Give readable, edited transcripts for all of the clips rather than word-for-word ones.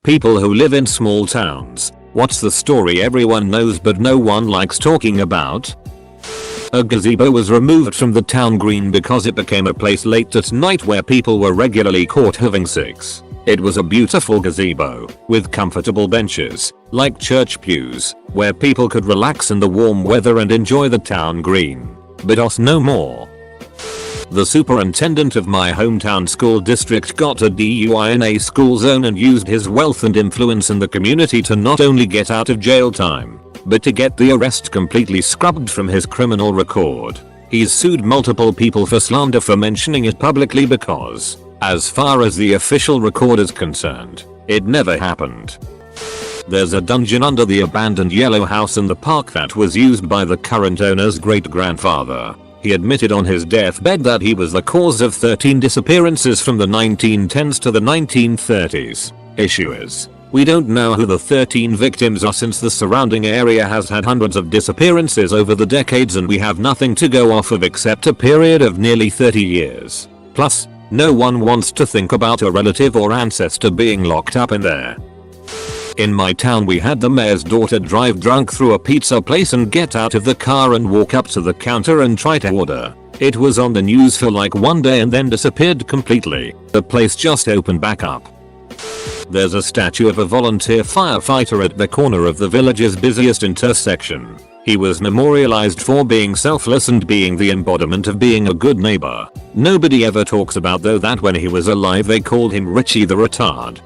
People who live in small towns. What's the story everyone knows but no one likes talking about? A gazebo was removed from the town green because it became a place late at night where people were regularly caught having sex. It was a beautiful gazebo, with comfortable benches, like church pews, where people could relax in the warm weather and enjoy the town green. But us no more. The superintendent of my hometown school district got a DUI in a school zone and used his wealth and influence in the community to not only get out of jail time, but to get the arrest completely scrubbed from his criminal record. He's sued multiple people for slander for mentioning it publicly because, as far as the official record is concerned, it never happened. There's a dungeon under the abandoned yellow house in the park that was used by the current owner's great-grandfather. He admitted on his deathbed that he was the cause of 13 disappearances from the 1910s to the 1930s. Issue is, we don't know who the 13 victims are since the surrounding area has had hundreds of disappearances over the decades and we have nothing to go off of except a period of nearly 30 years. Plus, no one wants to think about a relative or ancestor being locked up in there. In my town we had the mayor's daughter drive drunk through a pizza place and get out of the car and walk up to the counter and try to order. It was on the news for like one day and then disappeared completely. The place just opened back up. There's a statue of a volunteer firefighter at the corner of the village's busiest intersection. He was memorialized for being selfless and being the embodiment of being a good neighbor. Nobody ever talks about though that when he was alive they called him Richie the Retard.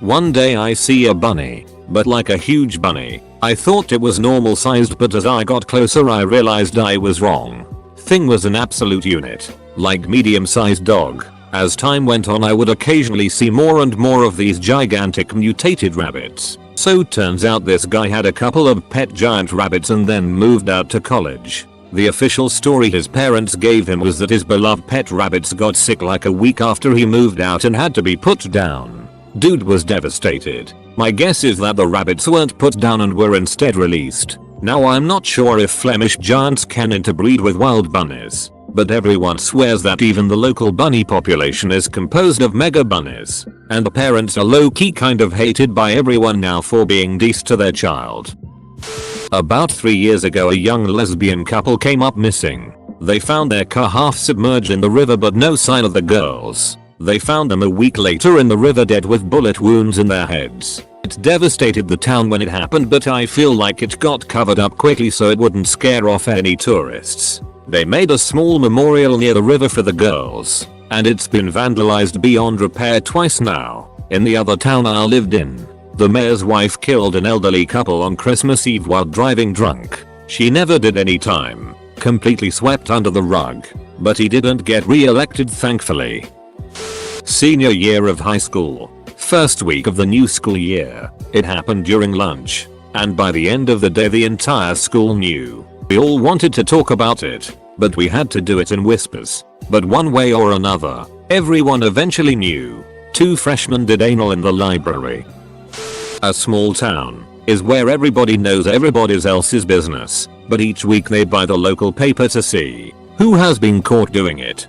One day I see a bunny, but like a huge bunny. I thought it was normal sized but as I got closer I realized I was wrong. Thing was an absolute unit, like medium sized dog. As time went on I would occasionally see more and more of these gigantic mutated rabbits. So turns out this guy had a couple of pet giant rabbits and then moved out to college. The official story his parents gave him was that his beloved pet rabbits got sick like a week after he moved out and had to be put down. Dude was devastated. My guess is that the rabbits weren't put down and were instead released. Now I'm not sure if Flemish giants can interbreed with wild bunnies, but everyone swears that even the local bunny population is composed of mega bunnies, and the parents are low-key kind of hated by everyone now for being decent to their child. About 3 years ago a young lesbian couple came up missing. They found their car half submerged in the river but no sign of the girls. They found them a week later in the river dead with bullet wounds in their heads. It devastated the town when it happened but I feel like it got covered up quickly so it wouldn't scare off any tourists. They made a small memorial near the river for the girls, and it's been vandalized beyond repair twice now. In the other town I lived in, the mayor's wife killed an elderly couple on Christmas Eve while driving drunk. She never did any time, completely swept under the rug, but he didn't get re-elected thankfully. Senior year of high school. First week of the new school year. It happened during lunch. And by the end of the day the entire school knew. We all wanted to talk about it, but we had to do it in whispers. But one way or another, everyone eventually knew. 2 freshmen did anal in the library. A small town is where everybody knows everybody else's business, but each week they buy the local paper to see who has been caught doing it.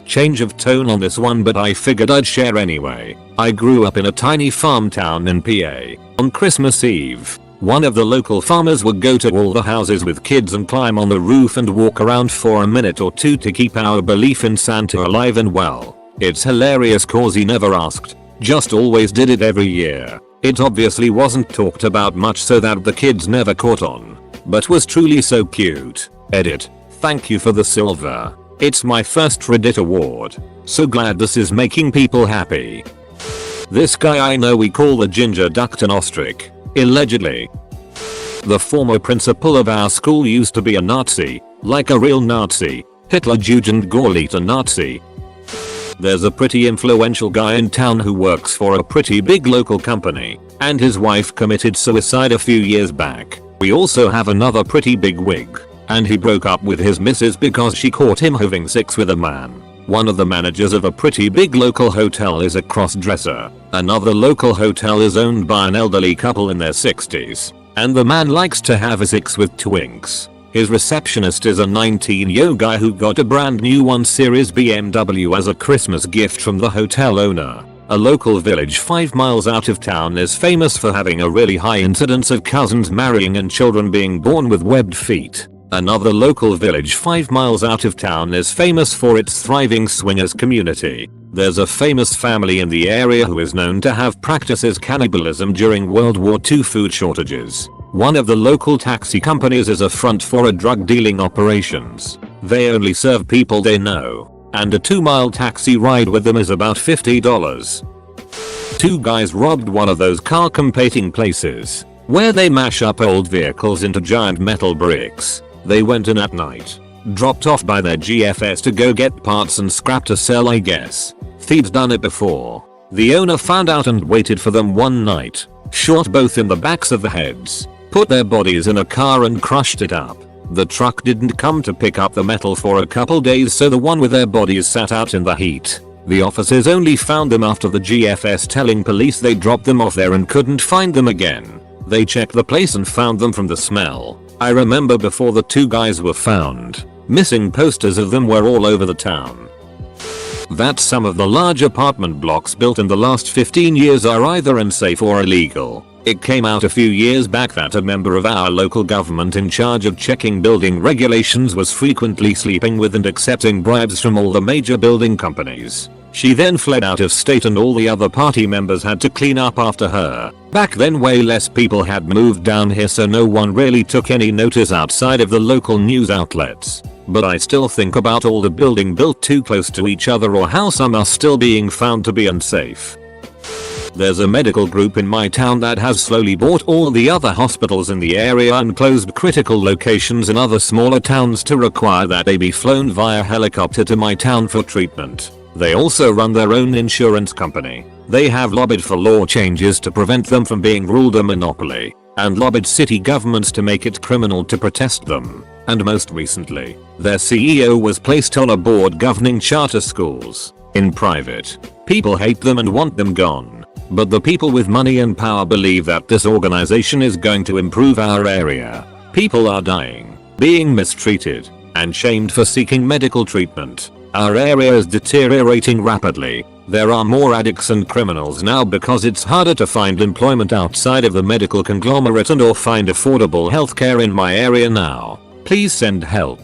Change of tone on this one but I figured I'd share anyway. I grew up in a tiny farm town in PA. On Christmas Eve, one of the local farmers would go to all the houses with kids and climb on the roof and walk around for a minute or two to keep our belief in Santa alive and well. It's hilarious cause he never asked, just always did it every year. It obviously wasn't talked about much so that the kids never caught on, but was truly so cute. Edit. Thank you for the silver. It's my first Reddit award. So glad this is making people happy. This guy I know we call the ginger duck an ostrich. Allegedly. The former principal of our school used to be a Nazi. Like a real Nazi. Hitler Jugend Gorlita Nazi. There's a pretty influential guy in town who works for a pretty big local company. And his wife committed suicide a few years back. We also have another pretty big wig. And he broke up with his missus because she caught him having sex with a man. One of the managers of a pretty big local hotel is a cross-dresser. Another local hotel is owned by an elderly couple in their 60s. And the man likes to have sex with twinks. His receptionist is a 19-year-old guy who got a brand new 1 Series BMW as a Christmas gift from the hotel owner. A local village 5 miles out of town is famous for having a really high incidence of cousins marrying and children being born with webbed feet. Another local village 5 miles out of town is famous for its thriving swingers community. There's a famous family in the area who is known to have practices cannibalism during World War II food shortages. One of the local taxi companies is a front for a drug dealing operations. They only serve people they know, and a 2-mile taxi ride with them is about $50. Two guys robbed one of those car compating places, where they mash up old vehicles into giant metal bricks. They went in at night, dropped off by their GFS to go get parts and scrap to sell, I guess. Thieves done it before. The owner found out and waited for them one night, shot both in the backs of the heads, put their bodies in a car and crushed it up. The truck didn't come to pick up the metal for a couple days, so the one with their bodies sat out in the heat. The officers only found them after the GFS telling police they dropped them off there and couldn't find them again. They checked the place and found them from the smell. I remember before the two guys were found, missing posters of them were all over the town. That some of the large apartment blocks built in the last 15 years are either unsafe or illegal. It came out a few years back that a member of our local government in charge of checking building regulations was frequently sleeping with and accepting bribes from all the major building companies. She then fled out of state and all the other party members had to clean up after her. Back then way less people had moved down here, so no one really took any notice outside of the local news outlets. But I still think about all the building built too close to each other or how some are still being found to be unsafe. There's a medical group in my town that has slowly bought all the other hospitals in the area and closed critical locations in other smaller towns to require that they be flown via helicopter to my town for treatment. They also run their own insurance company. They have lobbied for law changes to prevent them from being ruled a monopoly, and lobbied city governments to make it criminal to protest them. And most recently, their CEO was placed on a board governing charter schools. In private, people hate them and want them gone. But the people with money and power believe that this organization is going to improve our area. People are dying, being mistreated, and shamed for seeking medical treatment. Our area is deteriorating rapidly. There are more addicts and criminals now because it's harder to find employment outside of the medical conglomerate and or find affordable healthcare in my area now. Please send help.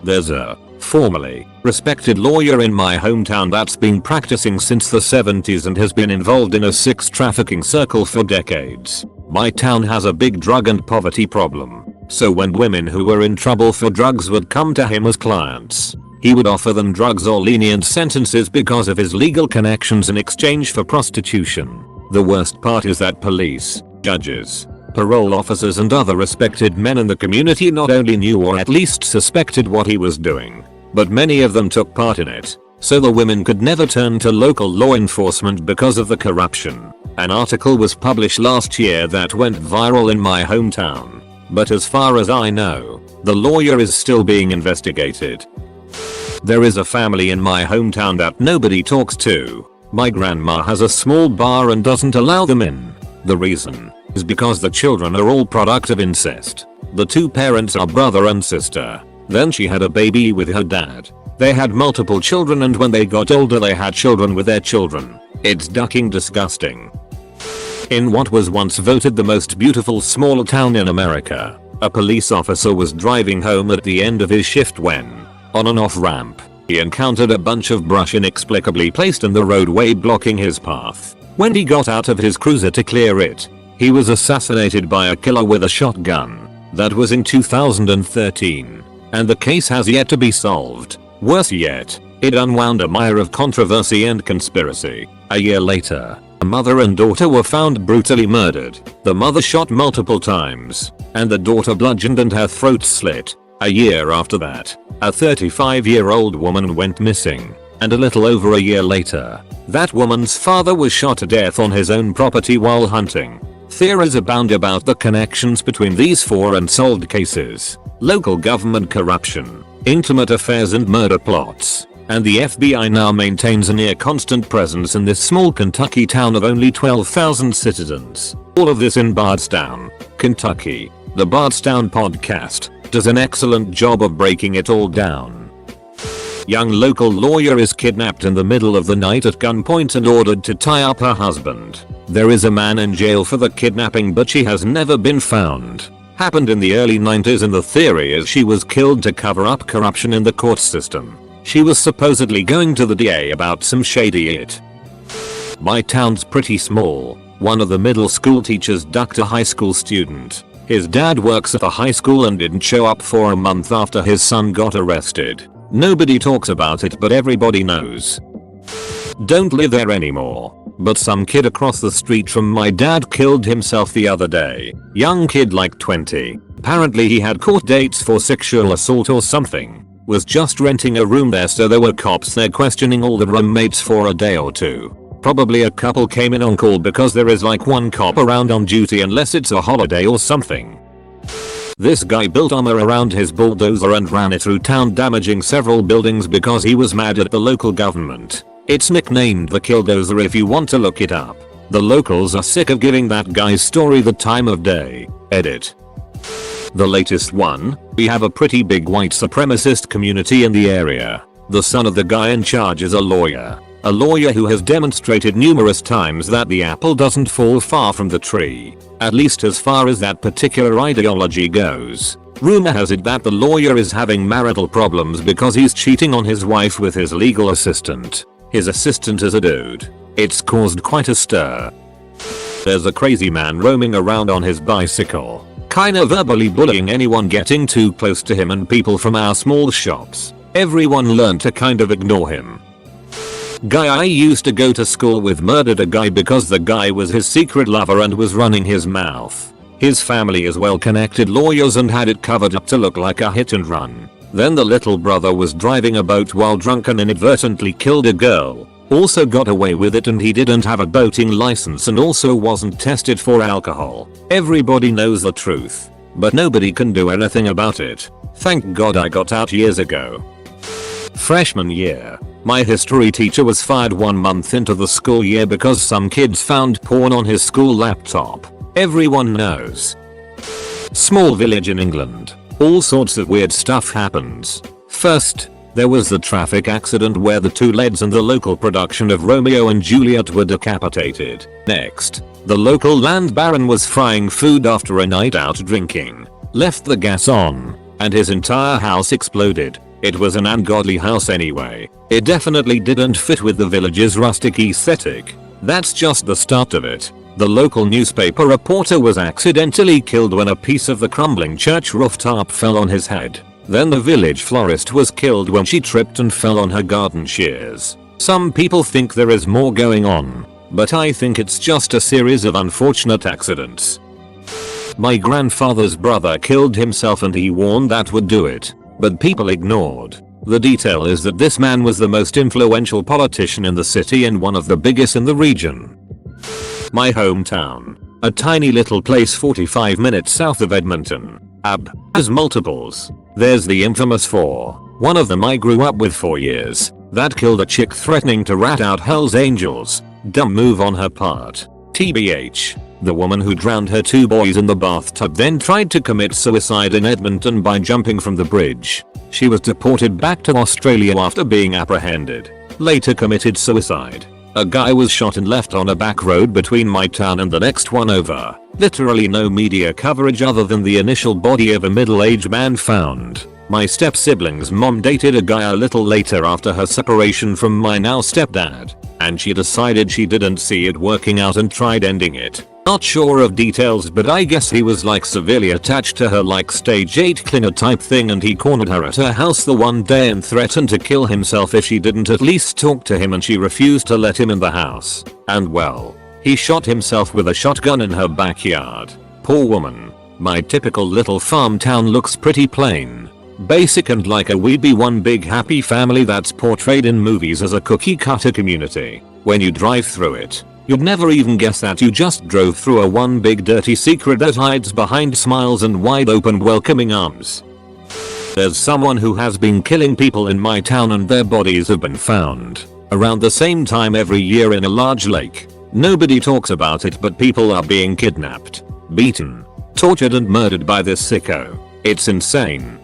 There's a formerly respected lawyer in my hometown that's been practicing since the 70s and has been involved in a sex trafficking circle for decades. My town has a big drug and poverty problem, so when women who were in trouble for drugs would come to him as clients, he would offer them drugs or lenient sentences because of his legal connections in exchange for prostitution. The worst part is that police, judges, parole officers and other respected men in the community not only knew or at least suspected what he was doing, but many of them took part in it, so the women could never turn to local law enforcement because of the corruption. An article was published last year that went viral in my hometown, but as far as I know, the lawyer is still being investigated. There is a family in my hometown that nobody talks to. My grandma has a small bar and doesn't allow them in. The reason is because the children are all product of incest. The two parents are brother and sister. Then she had a baby with her dad. They had multiple children and when they got older they had children with their children. It's ducking disgusting. In what was once voted the most beautiful small town in America, a police officer was driving home at the end of his shift when, on an off-ramp, he encountered a bunch of brush inexplicably placed in the roadway blocking his path. When he got out of his cruiser to clear it, he was assassinated by a killer with a shotgun. That was in 2013. And the case has yet to be solved. Worse yet, it unwound a mire of controversy and conspiracy. A year later, a mother and daughter were found brutally murdered. The mother shot multiple times, and the daughter bludgeoned and her throat slit. A year after that, a 35-year-old woman went missing, and a little over a year later, that woman's father was shot to death on his own property while hunting. Theories abound about the connections between these four unsolved cases: local government corruption, intimate affairs and murder plots. And the FBI now maintains a near constant presence in this small Kentucky town of only 12,000 citizens. All of this in Bardstown, Kentucky. The Bardstown podcast does an excellent job of breaking it all down. Young local lawyer is kidnapped in the middle of the night at gunpoint and ordered to tie up her husband. There is a man in jail for the kidnapping, but she has never been found. Happened in the early 90s and the theory is she was killed to cover up corruption in the court system. She was supposedly going to the DA about some shady it. My town's pretty small. One of the middle school teachers ducked a high school student. His dad works at a high school and didn't show up for a month after his son got arrested. Nobody talks about it, but everybody knows. Don't live there anymore. But some kid across the street from my dad killed himself the other day. Young kid like 20. Apparently he had court dates for sexual assault or something. Was just renting a room there, so there were cops there questioning all the roommates for a day or two. Probably a couple came in on call because there is like one cop around on duty unless it's a holiday or something. This guy built armor around his bulldozer and ran it through town, damaging several buildings because he was mad at the local government. It's nicknamed the Killdozer if you want to look it up. The locals are sick of giving that guy's story the time of day. Edit. The latest one, we have a pretty big white supremacist community in the area. The son of the guy in charge is a lawyer. A lawyer who has demonstrated numerous times that the apple doesn't fall far from the tree. At least as far as that particular ideology goes. Rumor has it that the lawyer is having marital problems because he's cheating on his wife with his legal assistant. His assistant is a dude. It's caused quite a stir. There's a crazy man roaming around on his bicycle, kinda verbally bullying anyone getting too close to him and people from our small shops. Everyone learned to kind of ignore him. Guy I used to go to school with murdered a guy because the guy was his secret lover and was running his mouth. His family is well-connected lawyers and had it covered up to look like a hit and run. Then the little brother was driving a boat while drunk and inadvertently killed a girl. Also got away with it, and he didn't have a boating license and also wasn't tested for alcohol. Everybody knows the truth, but nobody can do anything about it. Thank God I got out years ago. Freshman year. My history teacher was fired 1 month into the school year because some kids found porn on his school laptop. Everyone knows. Small village in England. All sorts of weird stuff happens. First, there was the traffic accident where the two leads in the local production of Romeo and Juliet were decapitated. Next, the local land baron was frying food after a night out drinking. Left the gas on, and his entire house exploded. It was an ungodly house anyway. It definitely didn't fit with the village's rustic aesthetic. That's just the start of it. The local newspaper reporter was accidentally killed when a piece of the crumbling church rooftop fell on his head. Then the village florist was killed when she tripped and fell on her garden shears. Some people think there is more going on, but I think it's just a series of unfortunate accidents. My grandfather's brother killed himself and he warned that would do it, but people ignored. The detail is that this man was the most influential politician in the city and one of the biggest in the region. My hometown. A tiny little place 45 minutes south of Edmonton. Has multiples. There's the infamous 4. One of them I grew up with for years. That killed a chick threatening to rat out Hell's Angels. Dumb move on her part. TBH. The woman who drowned her 2 boys in the bathtub then tried to commit suicide in Edmonton by jumping from the bridge. She was deported back to Australia after being apprehended. Later committed suicide. A guy was shot and left on a back road between my town and the next one over. Literally no media coverage other than the initial body of a middle-aged man found. My step-sibling's mom dated a guy a little later after her separation from my now stepdad, and she decided she didn't see it working out and tried ending it. Not sure of details, but I guess he was like severely attached to her, like stage 8 clinger type thing, and he cornered her at her house the one day and threatened to kill himself if she didn't at least talk to him, and she refused to let him in the house. And well, he shot himself with a shotgun in her backyard. Poor woman. My typical little farm town looks pretty plain, basic, and like a we'd be one big happy family that's portrayed in movies as a cookie cutter community. When you drive through it, you'd never even guess that you just drove through a one big dirty secret that hides behind smiles and wide open welcoming arms. There's someone who has been killing people in my town and their bodies have been found around the same time every year in a large lake. Nobody talks about it, but people are being kidnapped, beaten, tortured and murdered by this sicko. It's insane.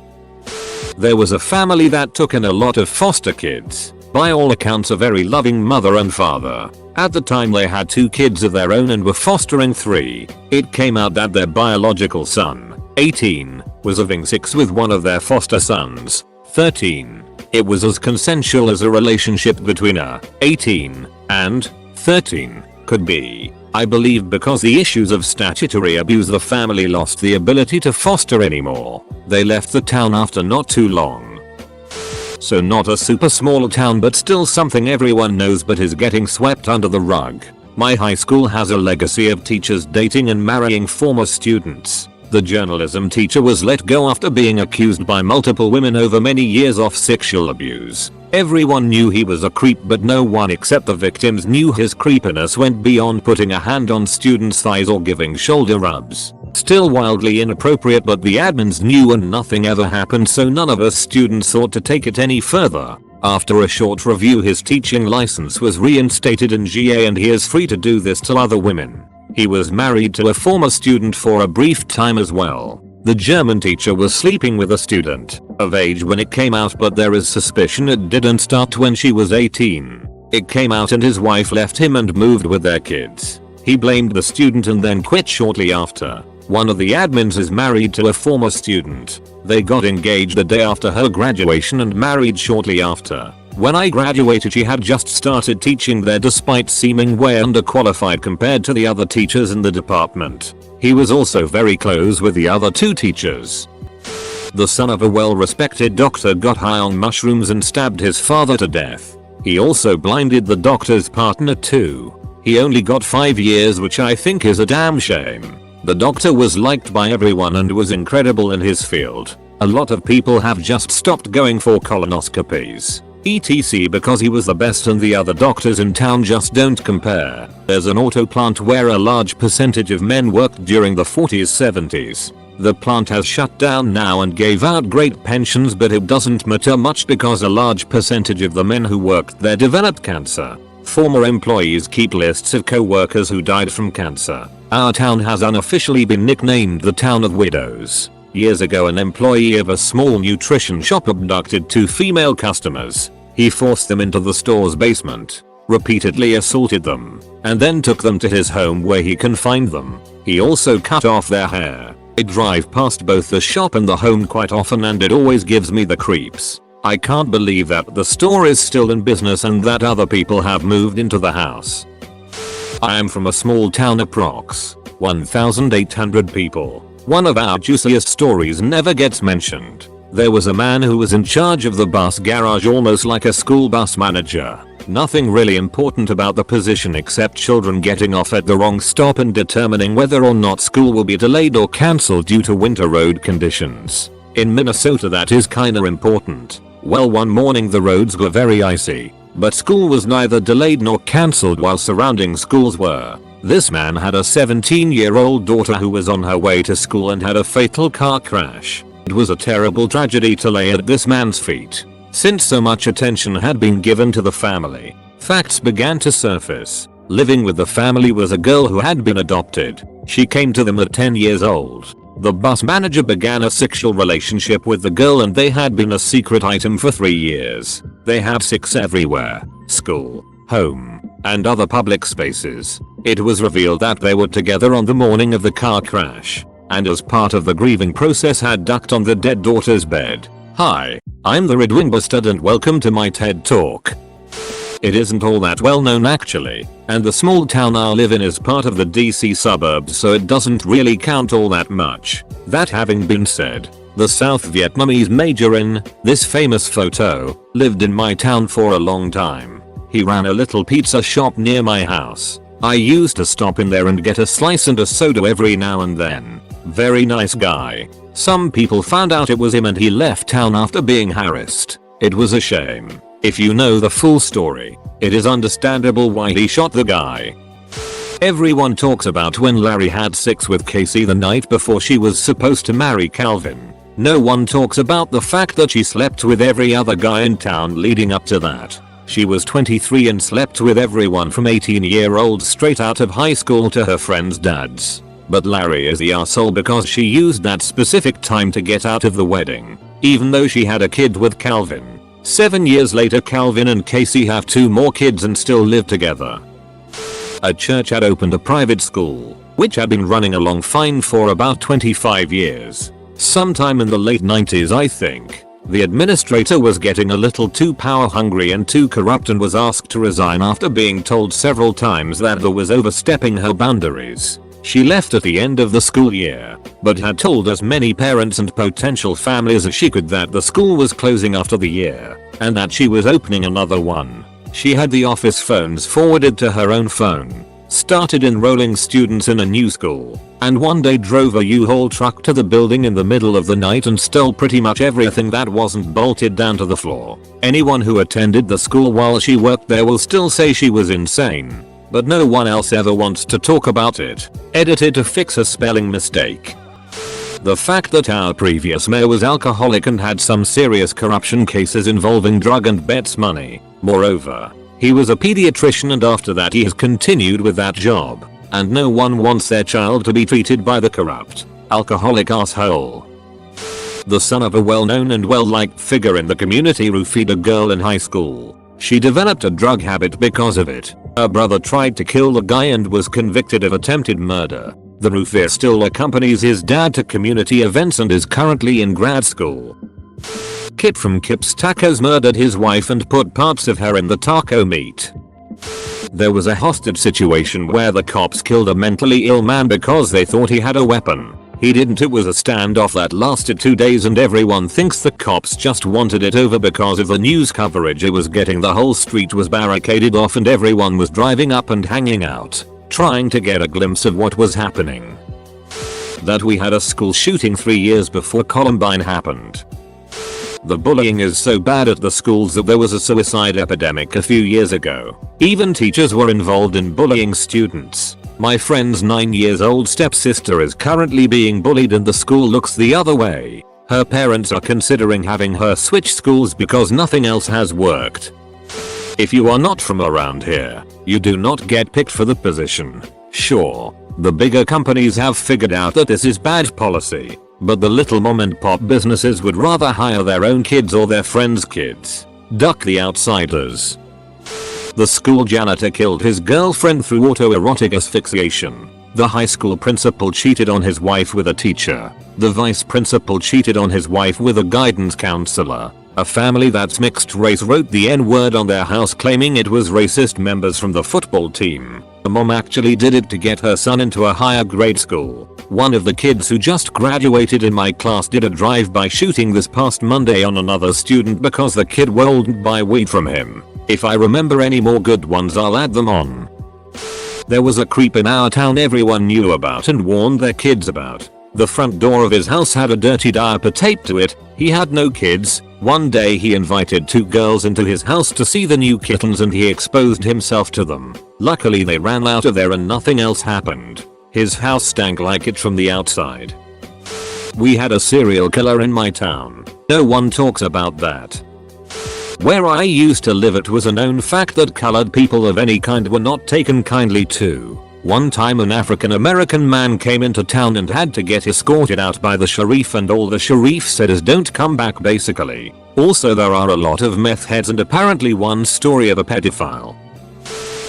There was a family that took in a lot of foster kids. By all accounts a very loving mother and father. At the time they had 2 kids of their own and were fostering 3. It came out that their biological son, 18, was having sex with one of their foster sons, 13. It was as consensual as a relationship between a 18 and 13 could be. I believe because the issues of statutory abuse the family lost the ability to foster anymore. They left the town after not too long. So not a super small town but still something everyone knows but is getting swept under the rug. My high school has a legacy of teachers dating and marrying former students. The journalism teacher was let go after being accused by multiple women over many years of sexual abuse. Everyone knew he was a creep but no one except the victims knew his creepiness went beyond putting a hand on students' thighs or giving shoulder rubs. Still wildly inappropriate but the admins knew and nothing ever happened so none of us students thought to take it any further. After a short review his teaching license was reinstated in GA and he is free to do this to other women. He was married to a former student for a brief time as well. The German teacher was sleeping with a student of age when it came out but there is suspicion it didn't start when she was 18. It came out and his wife left him and moved with their kids. He blamed the student and then quit shortly after. One of the admins is married to a former student. They got engaged the day after her graduation and married shortly after. When I graduated she had just started teaching there despite seeming way underqualified compared to the other teachers in the department. He was also very close with the other 2 teachers. The son of a well-respected doctor got high on mushrooms and stabbed his father to death. He also blinded the doctor's partner too. He only got 5 years which I think is a damn shame. The doctor was liked by everyone and was incredible in his field. A lot of people have just stopped going for colonoscopies, etc. because he was the best and the other doctors in town just don't compare. There's an auto plant where a large percentage of men worked during the 40s 70s. The plant has shut down now and gave out great pensions but it doesn't matter much because a large percentage of the men who worked there developed cancer. Former employees keep lists of co-workers who died from cancer. Our town has unofficially been nicknamed the town of widows. Years ago an employee of a small nutrition shop abducted 2 female customers. He forced them into the store's basement, repeatedly assaulted them, and then took them to his home where he confined them. He also cut off their hair. I drive past both the shop and the home quite often and it always gives me the creeps. I can't believe that the store is still in business and that other people have moved into the house. I am from a small town approx. 1,800 people. One of our juiciest stories never gets mentioned. There was a man who was in charge of the bus garage almost like a school bus manager. Nothing really important about the position except children getting off at the wrong stop and determining whether or not school will be delayed or cancelled due to winter road conditions. In Minnesota that is kinda important. Well, one morning the roads were very icy, but school was neither delayed nor cancelled while surrounding schools were. This man had a 17-year-old daughter who was on her way to school and had a fatal car crash. It was a terrible tragedy to lay at this man's feet. Since so much attention had been given to the family, facts began to surface. Living with the family was a girl who had been adopted. She came to them at 10 years old. The bus manager began a sexual relationship with the girl and they had been a secret item for 3 years. They had sex everywhere, school, home, and other public spaces. It was revealed that they were together on the morning of the car crash, and as part of the grieving process had ducked on the dead daughter's bed. Hi, I'm the Red Wing Bastard and welcome to my TED Talk. It isn't all that well known actually, and the small town I live in is part of the DC suburbs so it doesn't really count all that much. That having been said, the South Vietnamese major in this famous photo lived in my town for a long time. He ran a little pizza shop near my house. I used to stop in there and get a slice and a soda every now and then. Very nice guy. Some people found out it was him and he left town after being harassed. It was a shame. If you know the full story, it is understandable why he shot the guy. Everyone talks about when Larry had sex with Casey the night before she was supposed to marry Calvin. No one talks about the fact that she slept with every other guy in town leading up to that. She was 23 and slept with everyone from 18-year-olds straight out of high school to her friends' dads. But Larry is the arsehole because she used that specific time to get out of the wedding. even though she had a kid with Calvin. 7 years later, Calvin and Casey have 2 more kids and still live together. A church had opened a private school, which had been running along fine for about 25 years. Sometime in the late 90s, I think. The administrator was getting a little too power hungry and too corrupt and was asked to resign after being told several times that there was overstepping her boundaries. She left at the end of the school year, but had told as many parents and potential families as she could that the school was closing after the year, and that she was opening another one. She had the office phones forwarded to her own phone, started enrolling students in a new school, and one day drove a U-Haul truck to the building in the middle of the night and stole pretty much everything that wasn't bolted down to the floor. Anyone who attended the school while she worked there will still say she was insane, but no one else ever wants to talk about it. Edited to fix a spelling mistake. The fact that our previous mayor was alcoholic and had some serious corruption cases involving drug and bets money. Moreover, he was a pediatrician, and after that he has continued with that job, and no one wants their child to be treated by the corrupt, alcoholic asshole. The son of a well-known and well-liked figure in the community roofied a girl in high school. She developed a drug habit because of it. Her brother tried to kill the guy and was convicted of attempted murder. The roofier still accompanies his dad to community events and is currently in grad school. Kip from Kip's Tacos murdered his wife and put parts of her in the taco meat. There was a hostage situation where the cops killed a mentally ill man because they thought he had a weapon. He didn't. It was a standoff that lasted 2 days and everyone thinks the cops just wanted it over because of the news coverage it was getting. The whole street was barricaded off and everyone was driving up and hanging out, trying to get a glimpse of what was happening. That we had a school shooting 3 years before Columbine happened. The bullying is so bad at the schools that there was a suicide epidemic a few years ago. Even teachers were involved in bullying students. My friend's 9 years old stepsister is currently being bullied and the school looks the other way. Her parents are considering having her switch schools because nothing else has worked. If you are not from around here, you do not get picked for the position. Sure, the bigger companies have figured out that this is bad policy, but the little mom and pop businesses would rather hire their own kids or their friends' kids. Duck the outsiders. The school janitor killed his girlfriend through autoerotic asphyxiation. The high school principal cheated on his wife with a teacher. The vice principal cheated on his wife with a guidance counselor. A family that's mixed race wrote the N-word on their house claiming it was racist members from the football team. The mom actually did it to get her son into a higher grade school. One of the kids who just graduated in my class did a drive-by shooting this past Monday on another student because the kid wouldn't buy weed from him. If I remember any more good ones, I'll add them on. There was a creep in our town everyone knew about and warned their kids about. The front door of his house had a dirty diaper taped to it. He had no kids. One day he invited 2 girls into his house to see the new kittens and he exposed himself to them. Luckily they ran out of there and nothing else happened. His house stank like it from the outside. We had a serial killer in my town. No one talks about that. Where I used to live, it was a known fact that colored people of any kind were not taken kindly to. One time an African American man came into town and had to get escorted out by the sheriff, and all the sheriff said is don't come back basically. Also there are a lot of meth heads and apparently one story of a pedophile.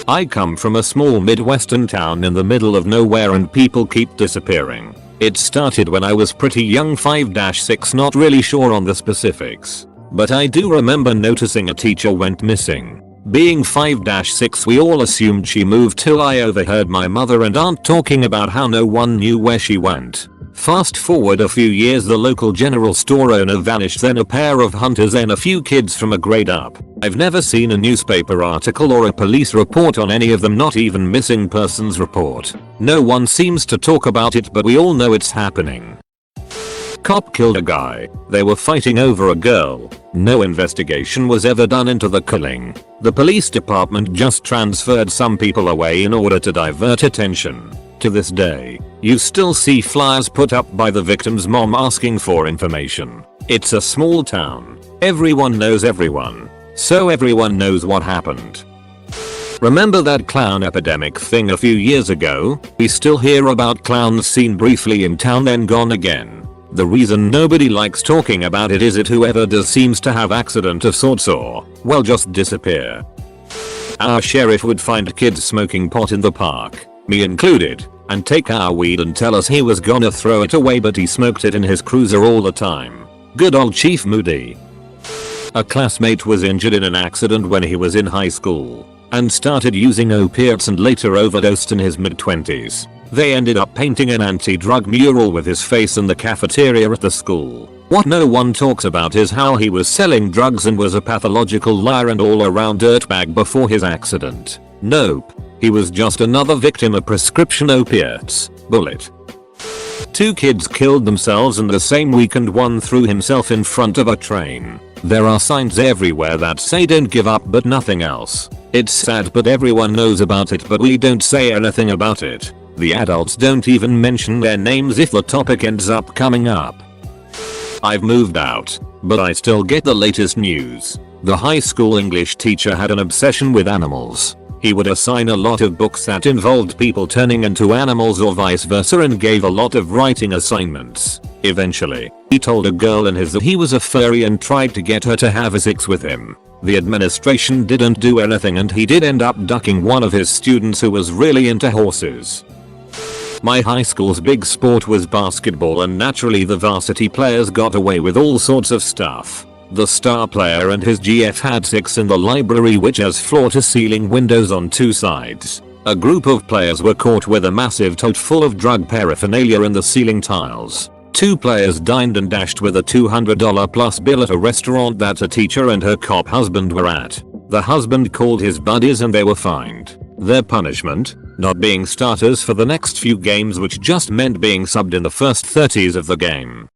I come from a small midwestern town in the middle of nowhere and people keep disappearing. It started when I was pretty young, 5-6, not really sure on the specifics. But I do remember noticing a teacher went missing. Being 5-6, we all assumed she moved till I overheard my mother and aunt talking about how no one knew where she went. Fast forward a few years, the local general store owner vanished, then a pair of hunters, and a few kids from a grade up. I've never seen a newspaper article or a police report on any of them, not even missing persons report. No one seems to talk about it, but we all know it's happening. Cop killed a guy. They were fighting over a girl. No investigation was ever done into the killing. The police department just transferred some people away in order to divert attention. To this day, you still see flyers put up by the victim's mom asking for information. It's a small town. Everyone knows everyone. So everyone knows what happened. Remember that clown epidemic thing a few years ago? We still hear about clowns seen briefly in town then gone again. The reason nobody likes talking about it is whoever does seems to have accident of sorts or, well, just disappear. Our sheriff would find kids smoking pot in the park, me included, and take our weed and tell us he was gonna throw it away, but he smoked it in his cruiser all the time. Good old Chief Moody. A classmate was injured in an accident when he was in high school and started using opiates and later overdosed in his mid-20s. They ended up painting an anti-drug mural with his face in the cafeteria at the school. What no one talks about is how he was selling drugs and was a pathological liar and all-around dirtbag before his accident. Nope. He was just another victim of prescription opiates. Bullet. 2 kids killed themselves in the same week and one threw himself in front of a train. There are signs everywhere that say don't give up but nothing else. It's sad but everyone knows about it, but we don't say anything about it. The adults don't even mention their names if the topic ends up coming up. I've moved out, but I still get the latest news. The high school English teacher had an obsession with animals. He would assign a lot of books that involved people turning into animals or vice versa and gave a lot of writing assignments. Eventually, he told a girl in his that he was a furry and tried to get her to have sex with him. The administration didn't do anything and he did end up ducking one of his students who was really into horses. My high school's big sport was basketball and naturally the varsity players got away with all sorts of stuff. The star player and his GF had sex in the library, which has floor-to-ceiling windows on 2 sides. A group of players were caught with a massive tote full of drug paraphernalia in the ceiling tiles. 2 players dined and dashed with a $200 plus bill at a restaurant that a teacher and her cop husband were at. The husband called his buddies and they were fined. Their punishment? Not being starters for the next few games, which just meant being subbed in the first 30s of the game.